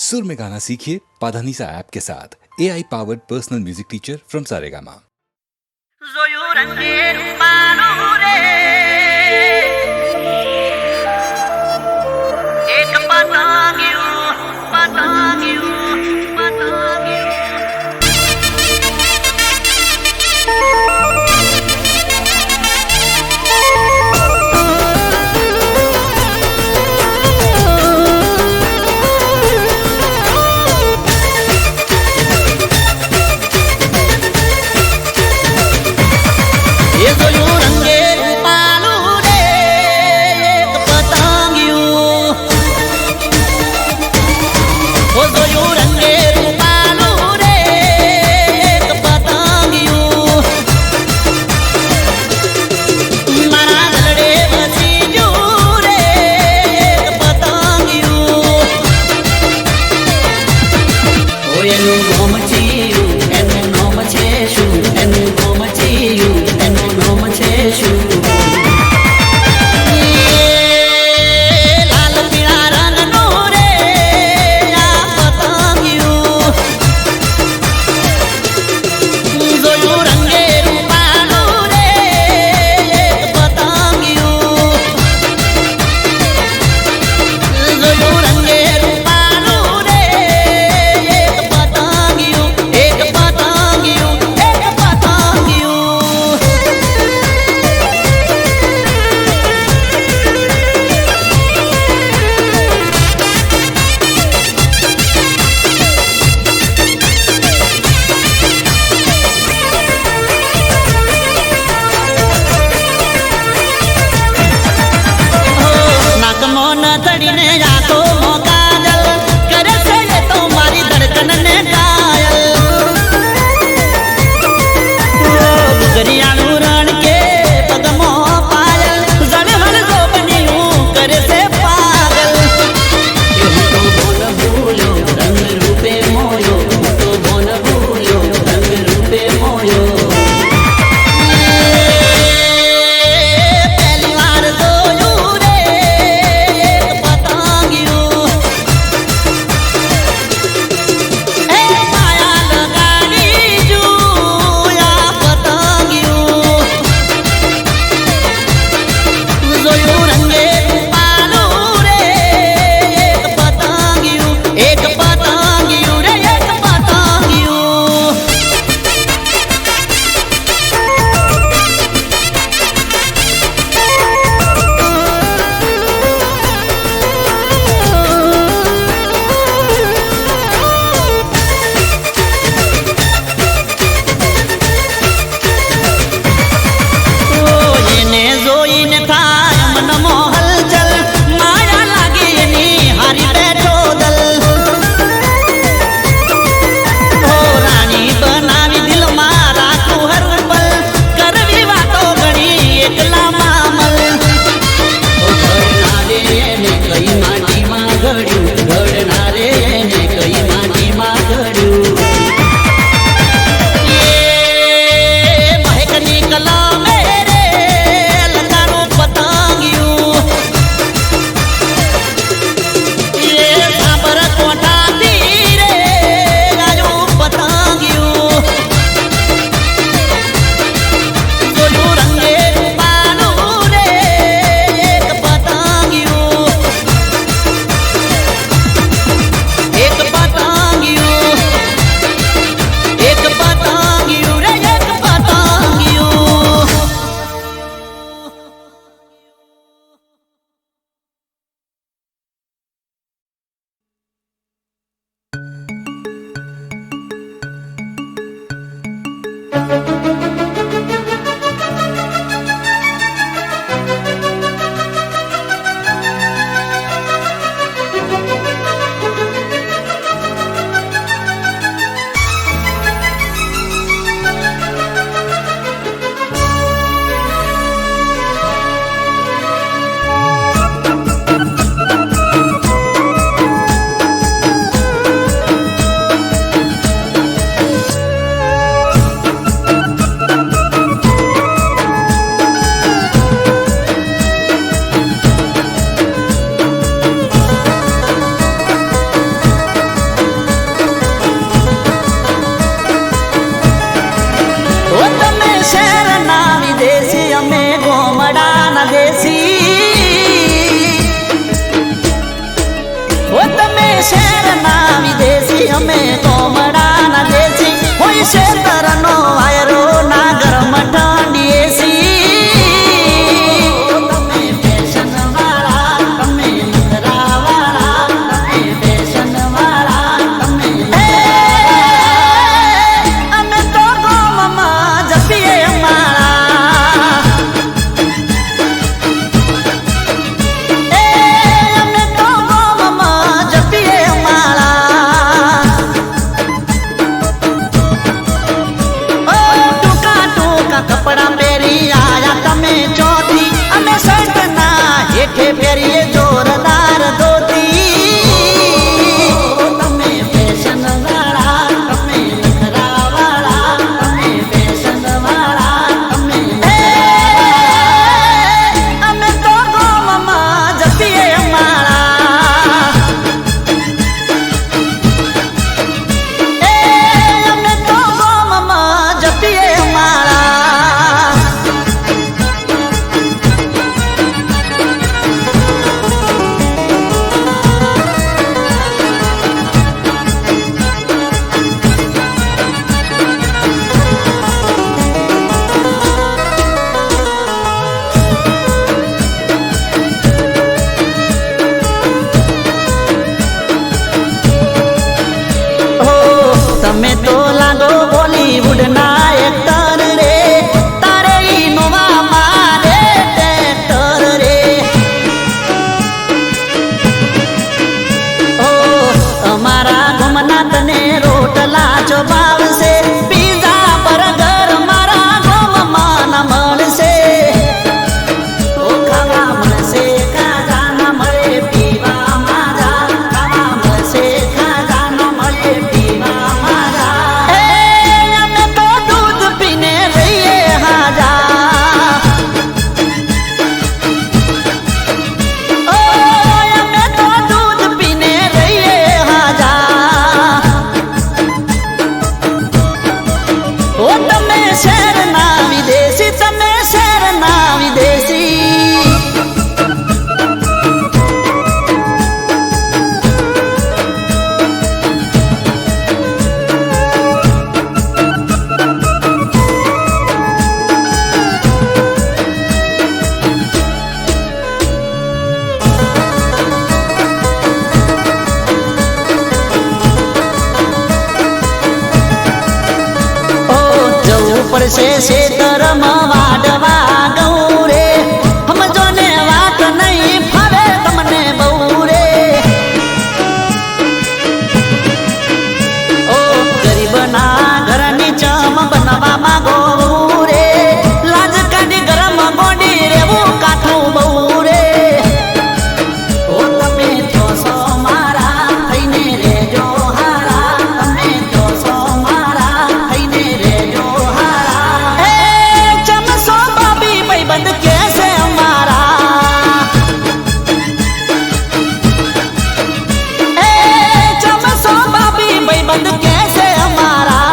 सुर में गाना सीखिए पाधानीसा ऐप के साथ AI powered personal music teacher from Saregama. શહેરના વિદેશી અમે કોમડાના દેશી હોય શેતરનો વાયરો ના ગરમ ઠંડી એસી તમે ફેશન વાળા તમે નખરા વાળા તમે ફેશન વાળા તમે અમે તો ગોમમાં જપીએ અમારા અમે તો ગોમમાં જપીએ અમારા ટૂંકા ટૂંકા કપડા પહેરી આયા તમે ચોથી અમે શર્ટના હેઠે પહેરીએ જોરદાર ધોતી તમે ફેશન વાળા તમે નખરા વાળા તમે ફેશન વાળા તમે અમે તો ગોમમાં જપીએ અમારા અમે તો ગોમમાં જપીએ અમારા તમે તો લાગો બોલીવુડના એક્ટર રે તારે ઇનોવા મારે ટ્રેક્ટર રે ઓ અમારા ગમના તને રોટલા જો ભાવશે પીઝા બર્ગર મારા ગમમાં ના મળશે ઓ ખાવા મળશે ખાજા ના મળે પીવા માજા ખાવા મળશે ખાજા ના મળે પીવા માજા અમે તો દૂધ પીને રહીએ હાજા ઓ અમે તો દૂધ પીને રહીએ હાજા ઓ તમે શહેરના વિદેશી તમે શહેરના વિદેશી જવું પડશે શેતરમાં વાડવા ગૌ રે સમજો ને વાત નહીં ફાવે તમને બહુ રે ઓ ગરીબના ઘરની ચમ બનવા માંગો રે લાજ કાઢી ગરમ ગોડી રેવું કાઠું બહુ રે ઓ તમે જોશો મારા થઈને રેજો હારા તમે જોશો મારા થઈને રેજો હારા ચમસો બાબી ભાઈબંધ કેસે અમારા ચમસો બાબી ભાઈબંધ કેસે અમારા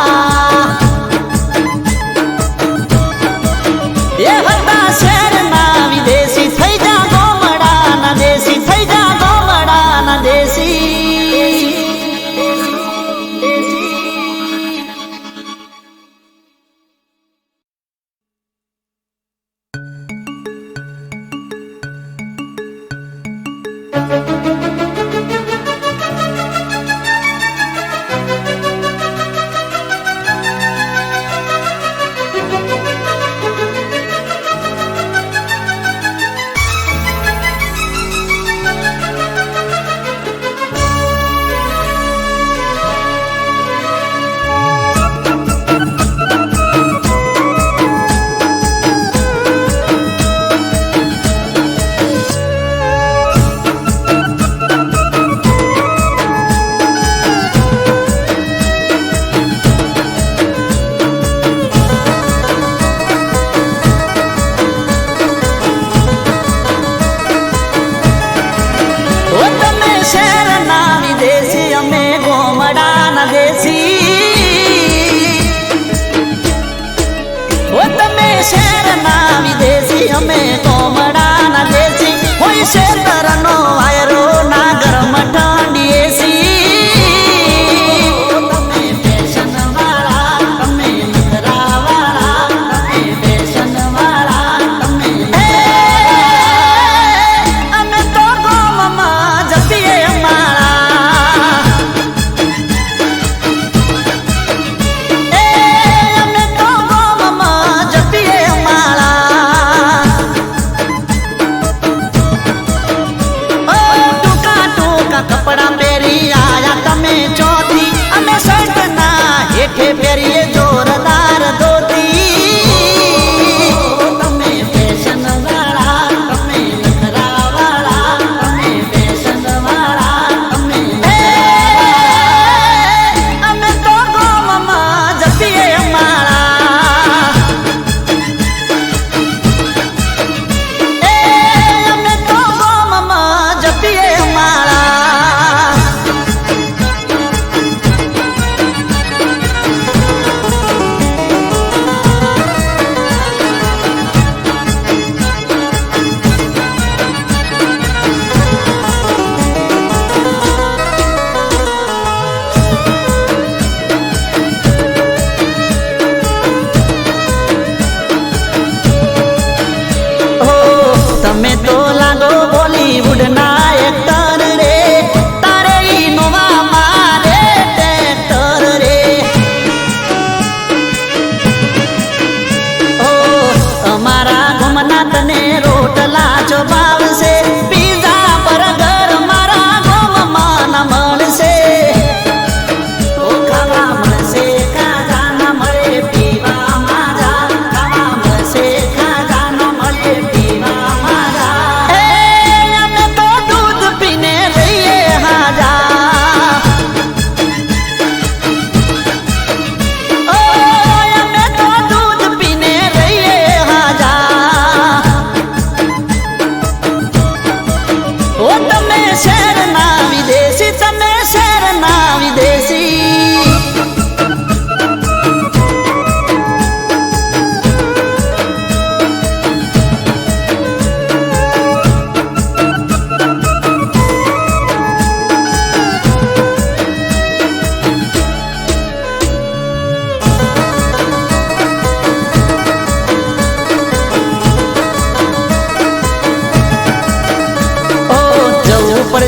એ હતા શહેરના વિદેશી થઈ જા ગોમડાના દેશી થઈ જા ગોમડાના દેશી શેતરનો વાયરો ના ગરમ ઠંડી એસી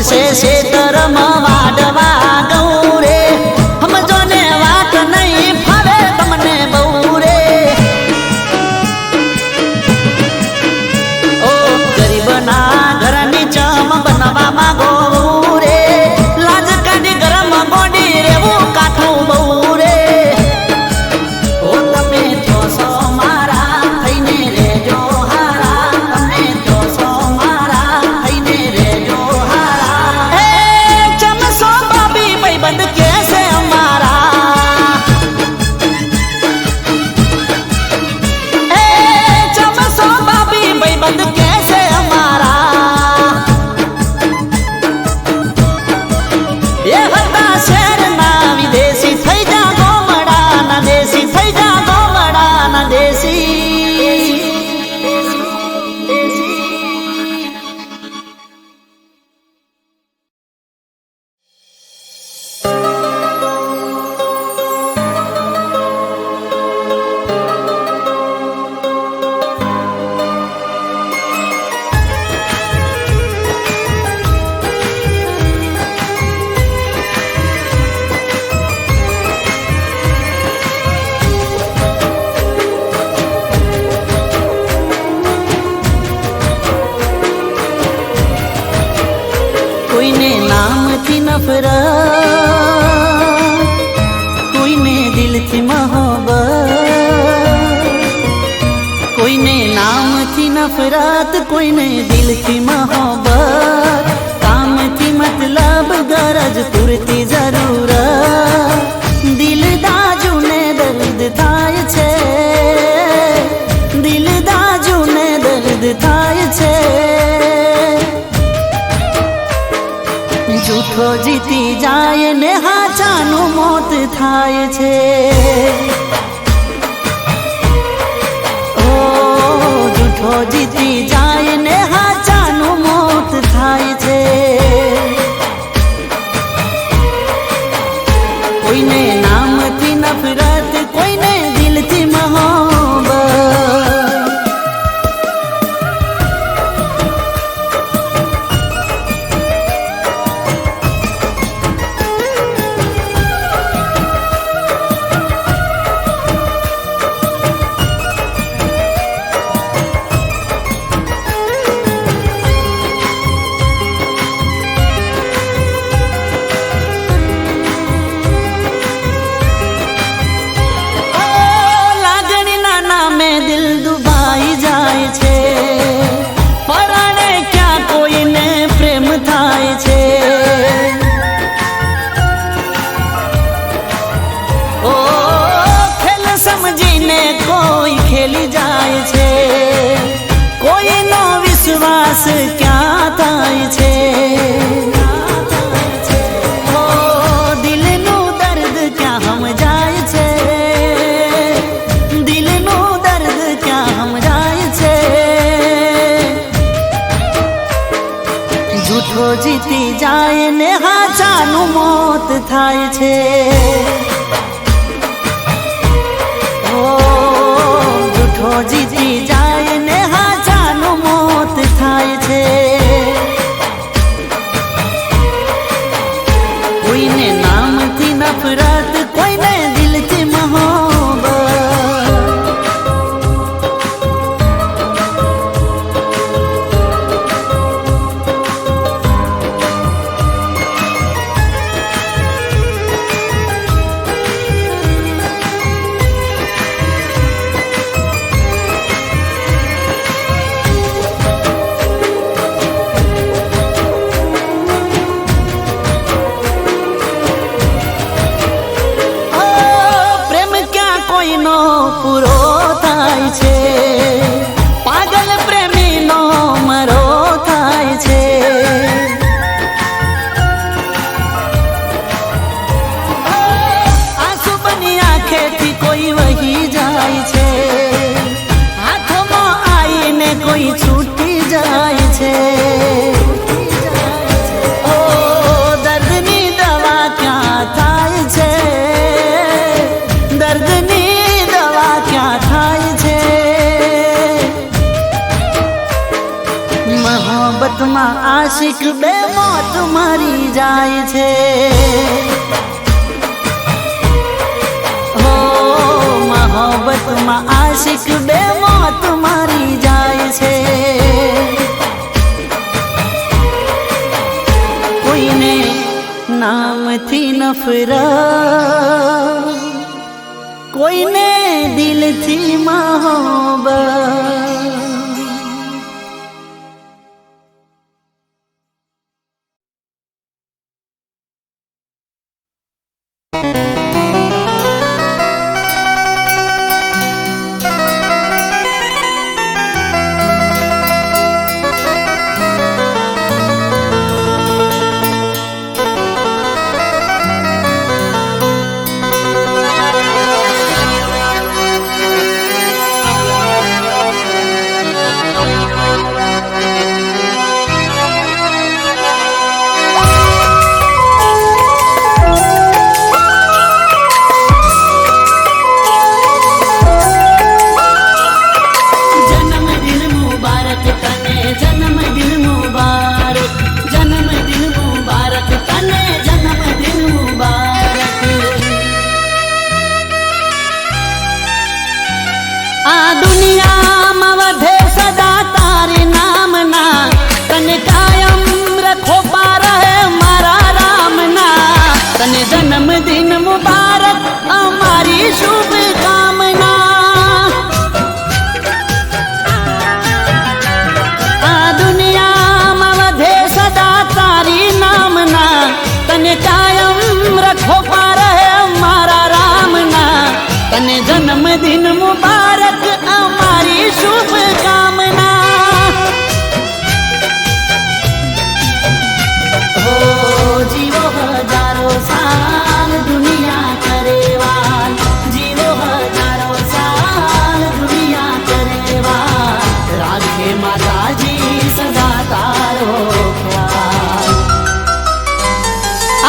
પડશે શેતરમાં વાડવા ગૌ રે સમજો ને વાત નહીં ફાવે તમને બહુ રે ઓ ગરીબના ઘરની ચમ બનવા માંગો રે લાજ કાઢી ગરમ ગોડી રેવું કાઠું બહુ રે ઓ તમે જોશો મારા થઈને રેજો હારા તમે જોશો મારા થઈને રેજો હારા એ ચમસો બાબી ભાઈબંધ કે છે અમારા એ ચમસો બાબી ભાઈબંધ કે છે અમારા એ હતા શહેરના વિદેશી થઈ જા ગોમડાના દેશી થઈ જા ગોમડાના દેશી કોઈને નામથી નફરત કોઈને દિલથી મોહબ્બત કોઈને નામથી નફરત કોઈને દિલથી મોહબ્બત કામથી મતલબ ગરજ પૂરતી જરૂરત દિલ દાજુને દર્દ થાય છે દિલ દાજુને દર્દ થાય છે જૂઠો જીતી જાય ને હાચાનું મોત થાય છે ઓ જૂઠો જીતી જાય ને હાચાનું મોત થાય છે કોઈને નામથી નફરત કોઈને દિલથી મોહબ્બત દિલ દુભાઈ જાય છે પરાણે ક્યાં કોઈને પ્રેમ થાય છે ઓ ખેલ સમજીને કોઈ ખેલી જાય છે કોઈનો વિશ્વાસ ક્યાં થાય છે ઓ દિલનું દર્દ ક્યાં સમજાય છે જૂઠો જીતી જાય ને હાચાનું મોત થાય છે ઓ જૂઠો જીતી જાય ને હાચાનું મોત થાય છે કોઈને નામથી નફરત કોઈને દિલથી મોહબ્બત કોઈનો પૂરો થાય છે પાગલ પ્રેમીનો મરો થાય છે આંસુ બની આંખેથી કોઈ વહી જાય છે હાથમાં આવીને કોઈ છૂટી જાય છે ઓ દર્દની દવા ક્યાં થાય છે દર્દની મોહબ્બતમાં આશા આશિક બે મોત મરી જાય છે હો મોહબ્બતમાં આશિક બે મોત મરી જાય છે કોઈને નામથી નફરત કોઈને દિલથી મોહબ્બત जन्मदिन मुबारक हमारी शुभकामना आ दुनिया में वधे सदा तारी नामना तने कायम रखो पार है हमारा रामना तने जन्मदिन मुबारक हमारी शुभकामना हो जीवो हजारों साल दुनिया करेवाल जीवो हजारों साल दुनिया करेवाल राधे माता जी सदा तारो ख्याल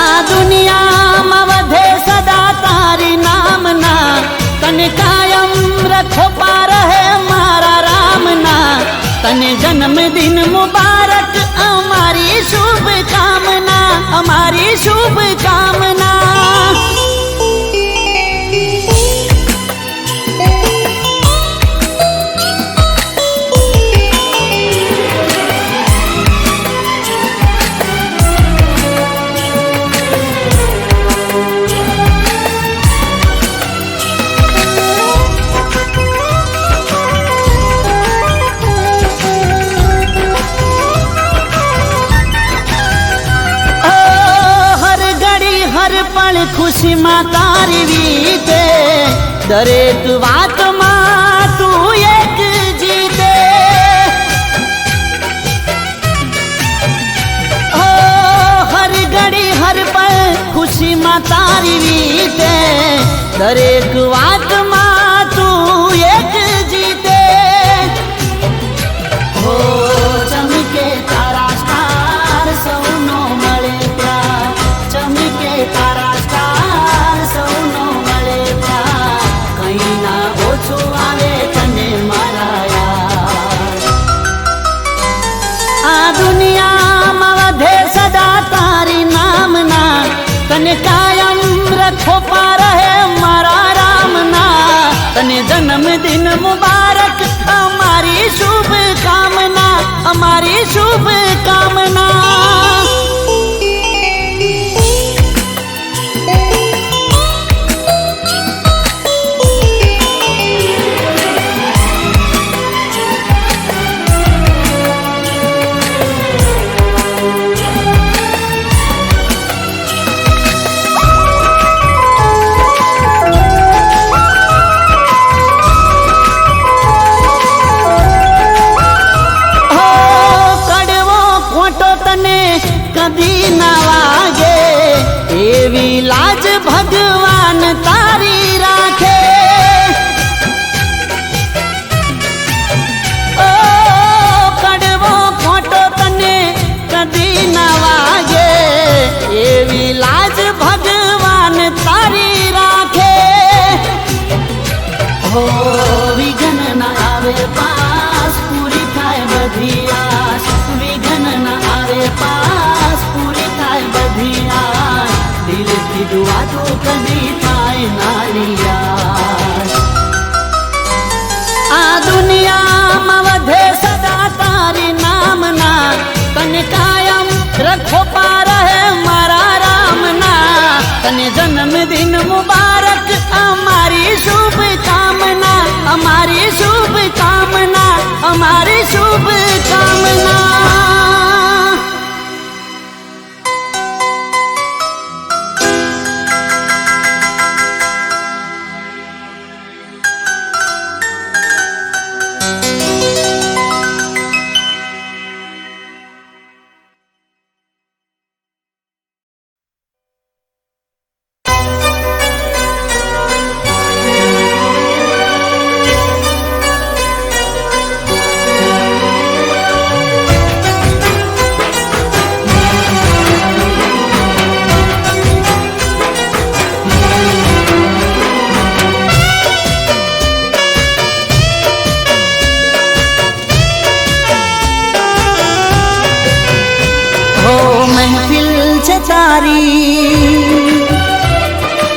आ दुनिया में वधे सदा तारी नामना तने कायम रखो पार है मारा रामना तने जन्मदिन मुबारक हमारी शुभकामना हमारी शुभकामना खुशी मां तारी वीते दरेक बात मां तू एक जीते ओ हर घड़ी हर पल खुशी मां तारी वीते दरेक बात मां तू एक जीते हो चमके तारा स्टार सौनो मळे प्यार चमके तारा दुनिया में वधे सदा तारी नामना तने कायम रखो पार है मारा रामना तने जन्मदिन मुबारक हमारी शुभकामना हमारी शुभकामना कदी न वागे एवी लाज भगवान तारी राखे ओ कड़वो खोटो तने कदी न वागे एवी लाज भगवान तारी राखे हो विघ्न न आवे पास पूरी थाय बधी आस विघ्न न आवे पास પાછું કદી થાય નાની યાદ. આ દુનિયામાં વધે સદા તારી નામના, તને કાયમ રખો પાર હે મારા રામના. તને જન્મદિન મુબારક અમારી શુભ કામના, અમારી શુભ કામના, અમારી શુભ કામના.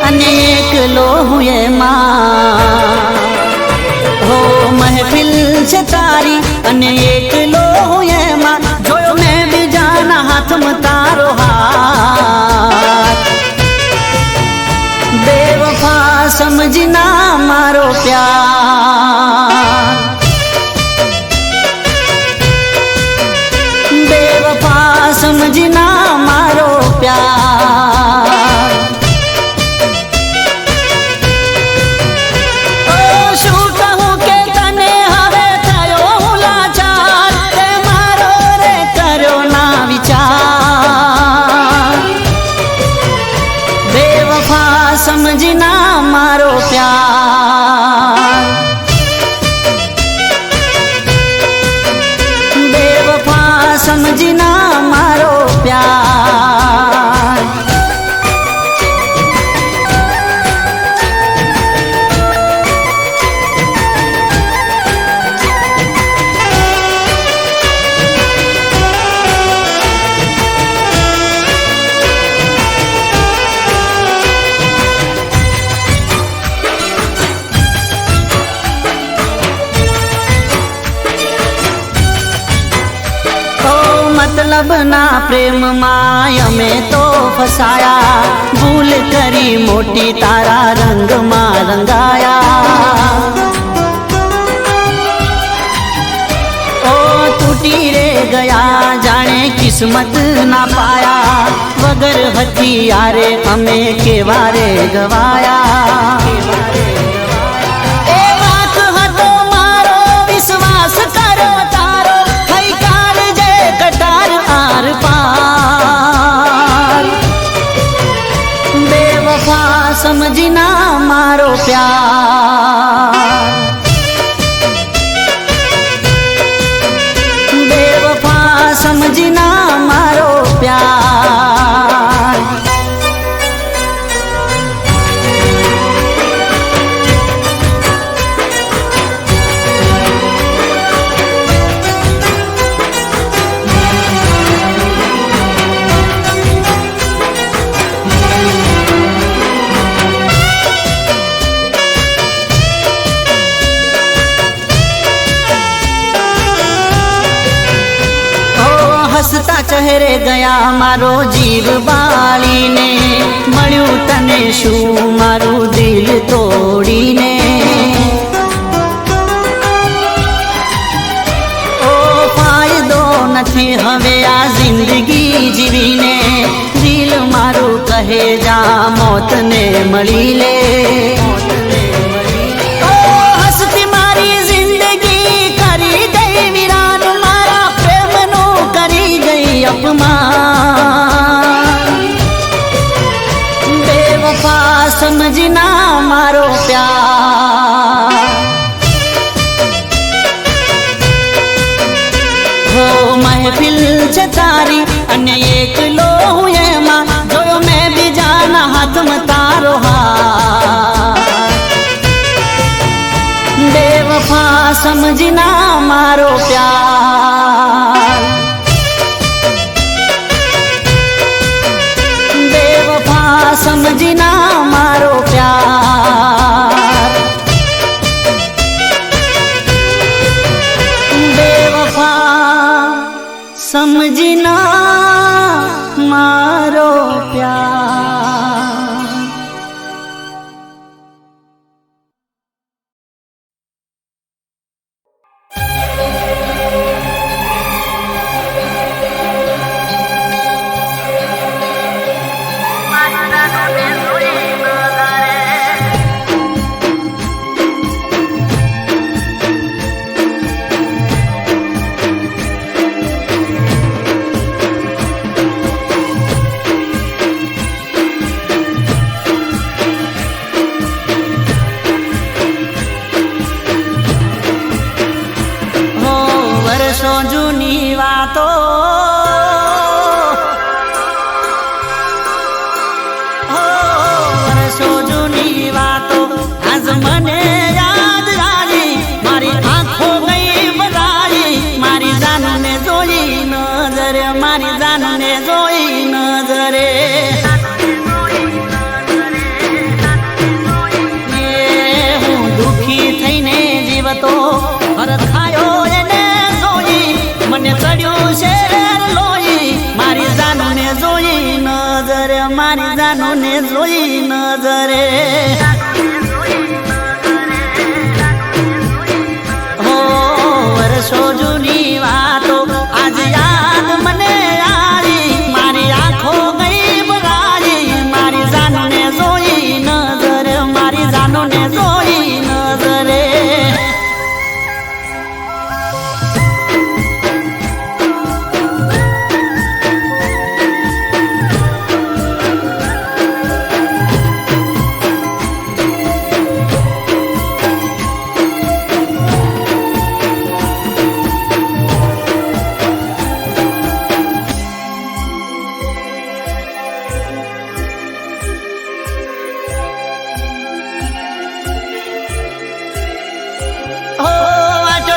अनेक लोहुए माँ हो महफिल છે તારી અનેક લોहुए माँ જોયો મેં બીજાના હાથમાં તારો હાથ બેવફા સમજના મારો પ્યાર બેવફા સમજના મારો પ્યાર समझना मारो प्यार बेवफा समझना मारो प्यार मतलब ना प्रेम माया में तो फसाया भूल करी मोटी तारा रंग में रंगाया ओ टूटी रे गया जाने किस्मत ना पाया वगर हथियारे हमें केवारे गवाया विश्वास करो तारो कटार आर पार बेवफा समझना मारो प्यार बेवफा समझना मारो प्यार हसता चेहरे गया मारो जीव बाली ने मळ्यु तने शू मारू दिल तोड़ी ने ओ फायदो नथी हवे आ जिंदगी जीवी ने दिल मारू कहे जा मौत ने मળી ले हसती मारी जिंदगी करी गई वीरान मारा प्रेम नो करी गई अपमान बेवफा समझना मारो प्यार हो महफिल છે તારી અને એકલો હું એમાં જોયો મેં બીજાના હાથમાં તારો હાથ बेवफा समझना मारो प्यार बेवफा समझना જોઈ નજરે હો વર્ષો જૂની વાતો આજ યાદ મને આવી મારી આંખો ગઈ ભરાઈ મારી જાનને જોઈ નજરે મારી જાનને જોઈ નજરે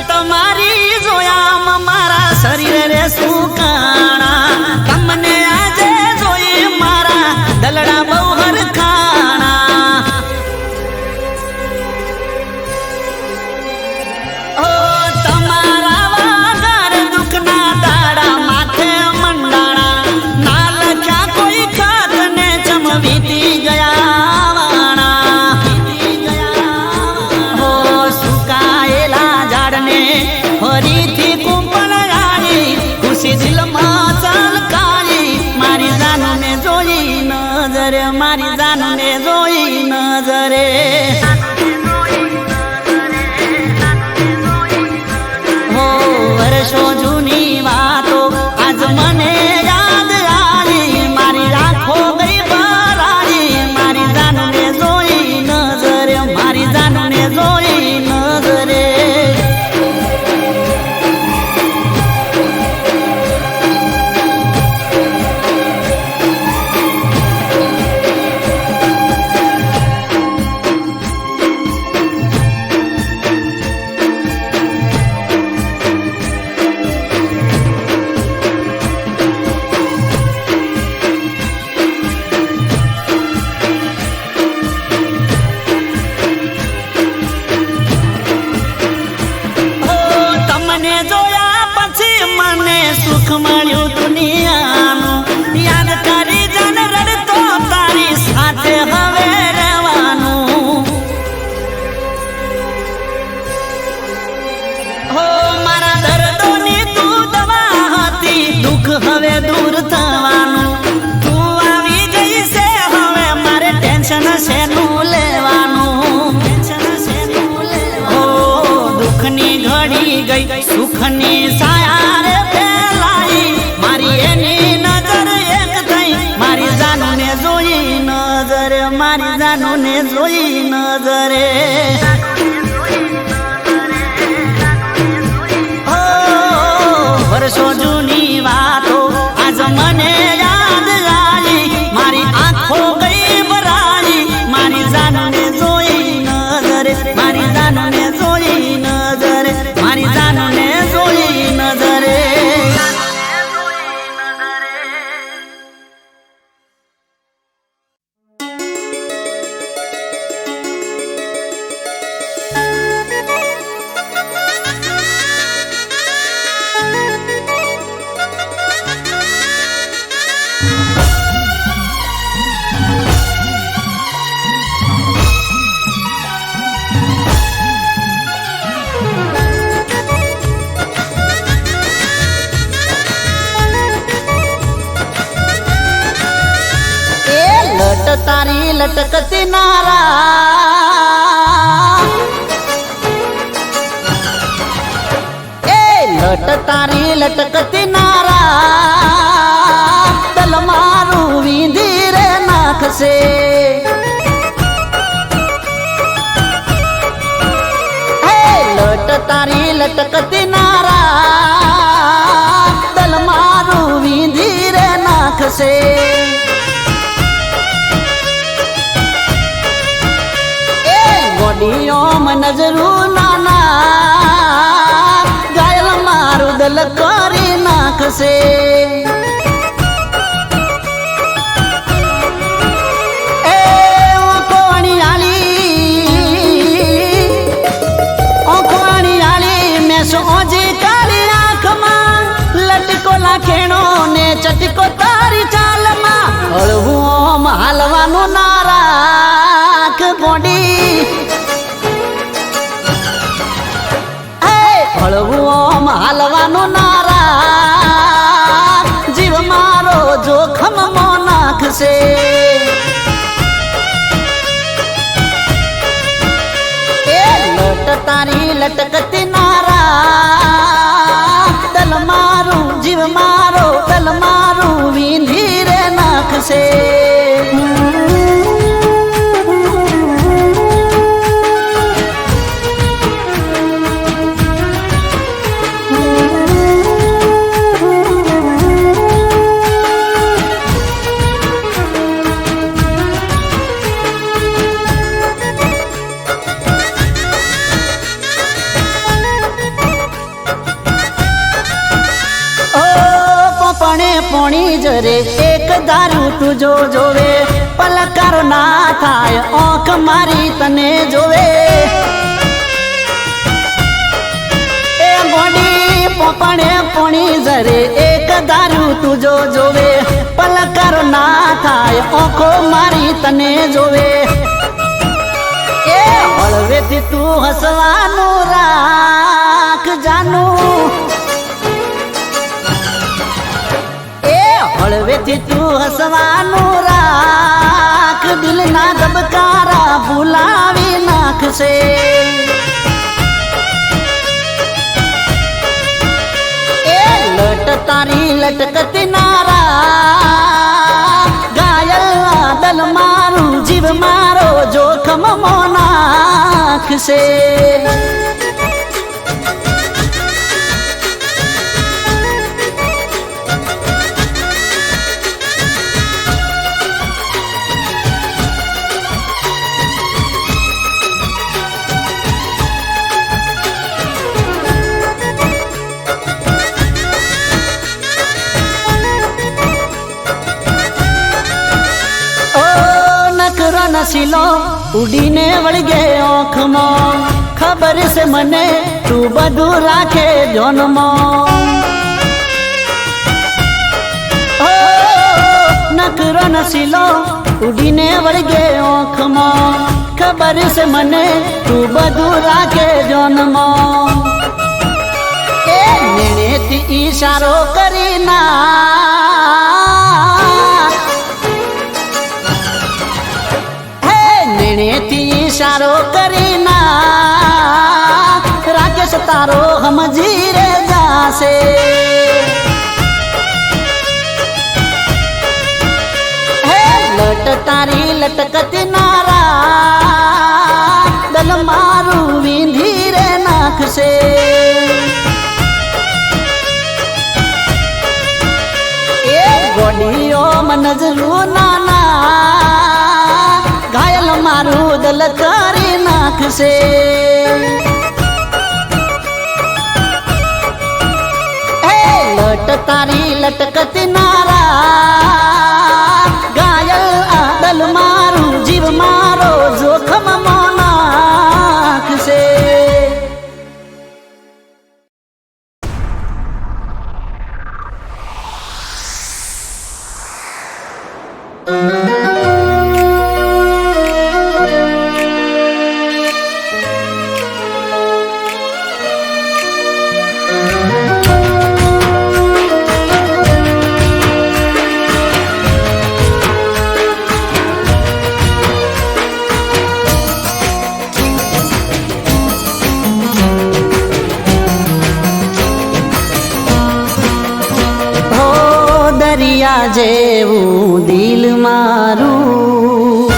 તમારી જોયા મારા શરીરે સુકાણા તમને આજે જોઈ મારા દલડા બહુ હરખાણા ઓ તમારા વાગર દુઃખના દાડા માથે મંડાણા ના લખ્યા કોઈ ખાત ને ચમ વીતી ગયા વાણા હો સુકાયેલા ઝાડને ફરીથી કુંપણ આવી ખુશી દિલમાં ચલકાઈ મારી જાનને જોઈ નજરે મારી જાનને જોઈ નજરે હો વર્ષો જૂની વાતો આજ મને યાદ આવી મારી આંખો ગઈ ભરાઈ મારી જાનને જોઈ નજરે મારી જાનને જોઈ નજરે સુખ મળ્યું દુનિયાનું યાદ કરી જન રડતો તારી સાથે હવે રહેવાનું હો મારા દર્દોની તું દવા હતી દુઃખ હવે દૂર થવાનું તું આવી ગઈ છે હવે મારે ટેન્શન શેનું લેવાનું હો દુઃખની ઘડી ગઈ સુખની સાયા મારી એની નજર એક થઈ મારી જાનને જોઈ નજરે મારી જાનને જોઈ નજરે હો વર્ષો જૂની વાતો આજ મને યાદ આવી મારી આંખો ગઈ ભરાઈ મારી જાનને જોઈ નજરે મારી જાનને જોઈ નજરે મારી જાનને જોઈ નજરે તારી લટકતી નારા એ લટ તારી લટકતી નારા દલ મારું વીંધી રે નાખશે હે લટ તારી લટકતી નારા દલ મારું વીંધી રે નાખશે ગોડીઓમ નજરું નાના ગાયલ મારું દલ કરી નાખશે એ કોણી આલી મેં સોજી કાળી આંખમાં લટકો લાખેણો ને ચટકો તારી ચાલમાં હળવું હાલવાનું નારાક બોડી હળવું હાલવાનું નારાક જીવ મારો જોખમ નાખશે એ લટ તારી લટકતી નારા દલ મારું જીવ મારો દલ મારું વીંધી રે નાખશે પોણી જરે એક દારૂ તુજો જોવે પલકારો ના થાય આંખ મારી તને જોવે એ બોડી પોપણે પોણી જરે એક દારૂ તુજો જોવે પલકારો ના થાય આંખો મારી તને જોવે એ હળવેથી તું હસવાનું રાખ જાનું હળવેથી તું હસવાનું રાખ દિલના ધબકારા ભૂલાવી નાખશે એ લટ તારી લટકતી નારા ઘાયલ દલ મારું જીવ મારો જોખમ નાખશે નસીલો ઉડીને વળગે આંખમાં ખબર છે મને તું બધું રાખે જોનમાં નખરો નસીલો ઉડીને વળગે આંખમાં ખબર છે મને તું બધું રાખે જોનમાં એ નેણેથી ઈશારો કરી ના નેણેથી ઈશારો કરી ના રાકેશ તારો સમજી રે જાશે હે લટ તારી લટકતી નારા દલ મારું વીંધી રે નાખશે એ ગોડીઓ મનજરું નાના ઘાયલ મારું દલ કરી નાખશે હે લટ તારી લટકતી નારા ઘાયલ આ દલ મારું જીવ મારો જોખમ નાખશે દરિયા જેવું દિલ મારું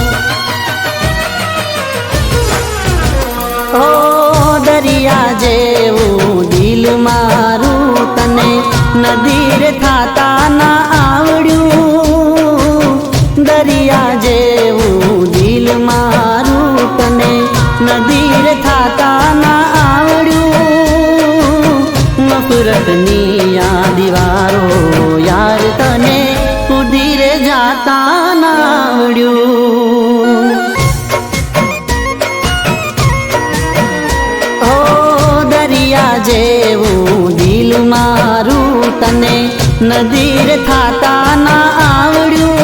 ઓ દરિયા જેવું દિલ મારું તને નદીર થાતા ના આવડ્યું દરિયા જેવું દિલ મારું તને નદીર થાતા ના આવડ્યું નફરતની આ દીવારો યાર તને ઉધીરે જાતા નાવડ્યું ઓ દરિયા જેવું દિલ મારું તને નદીર થાતા ના આવડ્યું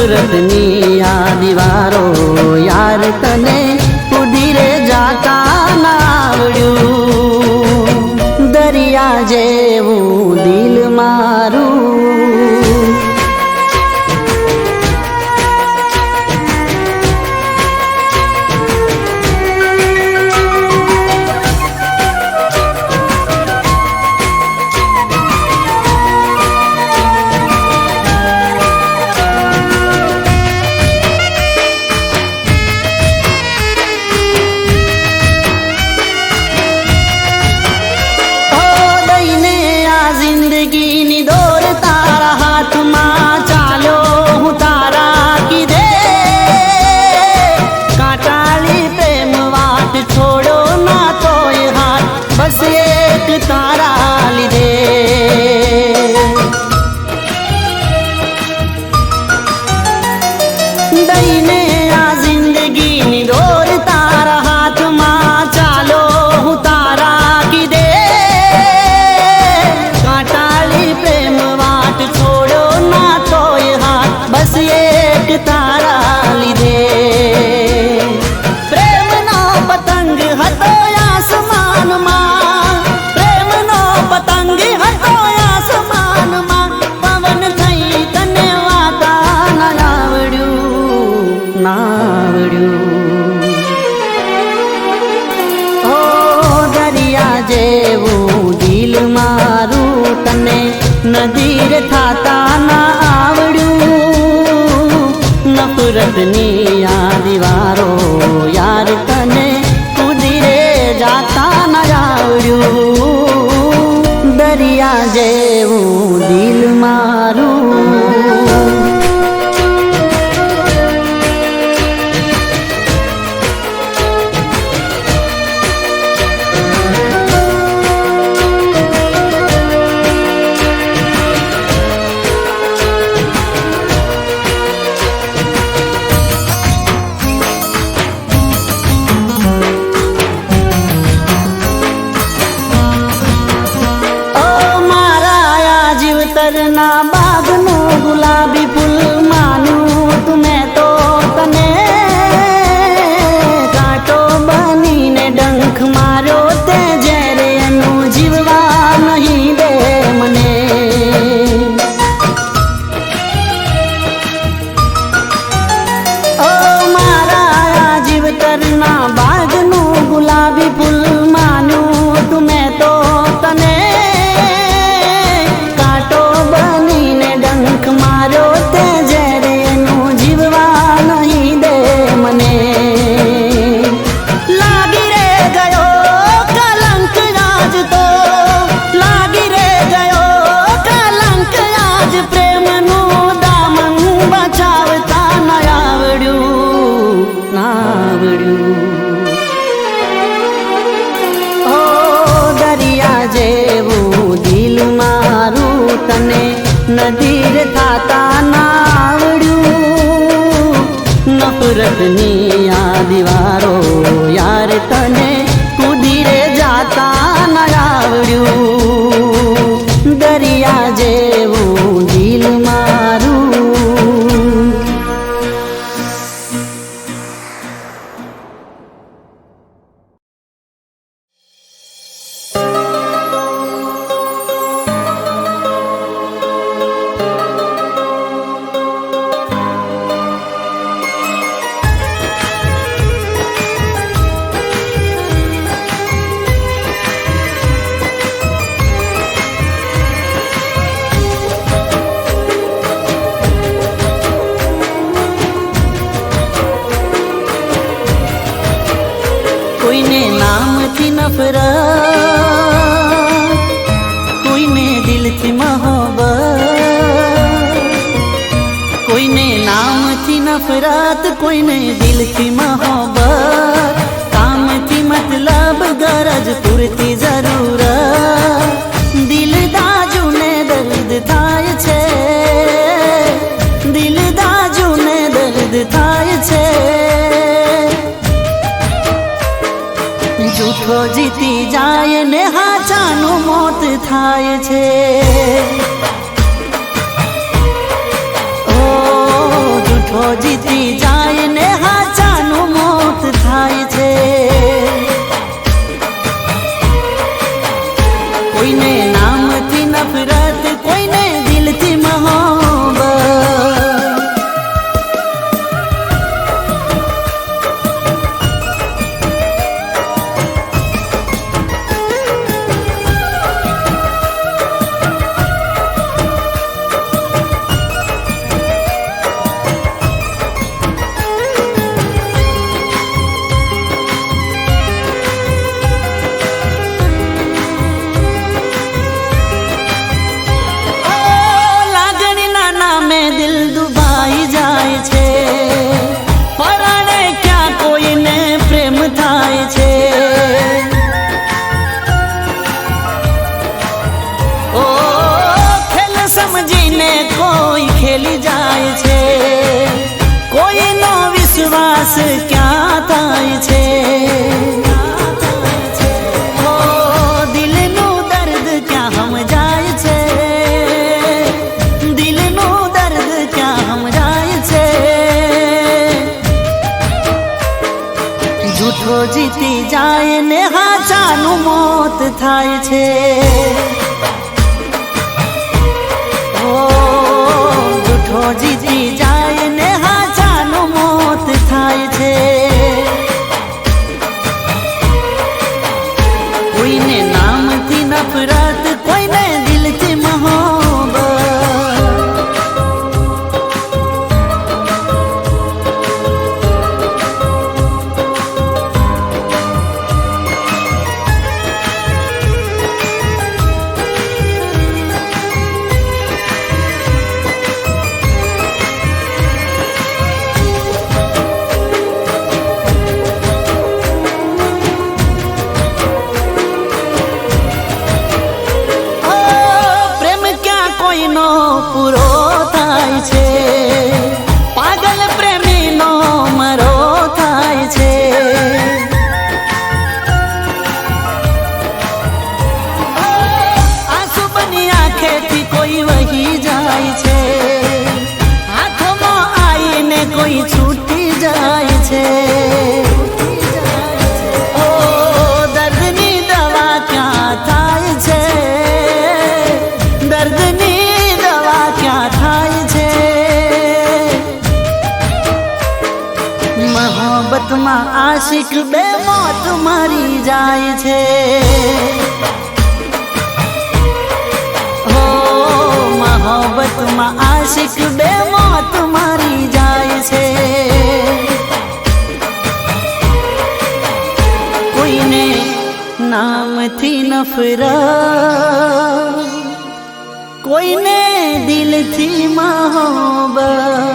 નફરતની આ દીવારો યાર તને કૂદી રે જાતા ના આવડ્યું દરિયા જેવું દિલ મારું જિંદગીની દોર તારા હાથમાં ચાલ્યો હું તારા કીધે કાંટાળી પ્રેમ વાત છોડો ના તોય હાથ બસ એક તારા લીધે દઈને આ જિંદગીની દોર તારા હાથમાં ચાલો હું તારા કીધે છોડો ના તોય હાથ બસ એક તારા લીધે પ્રેમનો પતંગ હતો આસમાનમાં પ્રેમનો પતંગ હતો આસમાનમાં પવન થઈ તને વાતા ના આવડ્યું ઓ દરિયા જેવું દિલ મારું તને નદીર થાતા ના આવડ્યું નફરતની આ દીવારો યાર તને કૂદી રે જાતા ના આવડ્યું દરિયા જેવું દિલ મારું ના બાગનું ગુલાબી ફૂલ માનું તુમે તો તને કાંટો બનીને ડંખ માર્યો તે જ્યારે એનું જીવવા નહીં દે મને ઓ મારા જીવતરના બાગનું ગુલાબી ફૂલ માનું તુમે તો તને મારો તે જ્યારે એનું જીવવા નહીં દે મને લાગી રે ગયો કલંક આજ તો લાગી રે ગયો કલંક આજ પ્રેમનું દામન બચાવતા ના આવડ્યું ઓ દરિયા જેવું દિલ મારું તને નદીર થાતા ના આવડ્યું નફરતની આ દીવારો યાર તને કૂદી રે જાતા ના આવડ્યું દરિયા જેવું દિલ મારું કોઈને નામથી નફરત કોઈને દિલથી મોહબ્બત કોઈને નામથી નફરત કોઈને દિલથી મોહબ્બત કામથી મતલબ ગરજ પૂરતી જરૂરત દિલ દાજુને દર્દ થાય છે દિલ દાજુને દર્દ થાય છે જૂઠો જીતી જાય ને હાચાનું મોત થાય છે ઓ જૂઠો જીતી જાય ને હાચાનું મોત થાય છે કોઈને નામથી નફરત કોઈને દિલથી મોહબ્બત દિલ દુભાઈ જાય છે પરાણે ક્યાં કોઈને પ્રેમ થાય છે ઓ ખેલ સમજીને કોઈ ખેલી જાય છે કોઈનો વિશ્વાસ ક્યાં થાય છે ઓ દિલનું દર્દ ક્યાં સમજાય છે જૂઠો જીતી જાય ને હાચાનું મોત થાય છે ઓ જૂઠો જીતી જાય ને હાચાનું મોત થાય છે કોઈને નામથી નફરત કોઈને દિલથી મોહબ્બત કોઈનો પૂરો થાય છે પાગલ પ્રેમીનો મરો થાય છે આંસુ બની આંખેથી કોઈ વહી જાય છે હાથમાં આવીને કોઈ છૂટી જાય છે ઓ દર્દની દવા ક્યાં થાય છે દર્દની મોહબ્બતમાં આશિક બે મોત મારી જાય છે હો મોહબ્બતમાં આશિક બે મોત મારી જાય છે કોઈને નામથી નફરત કોઈને દિલથી મોહબ્બત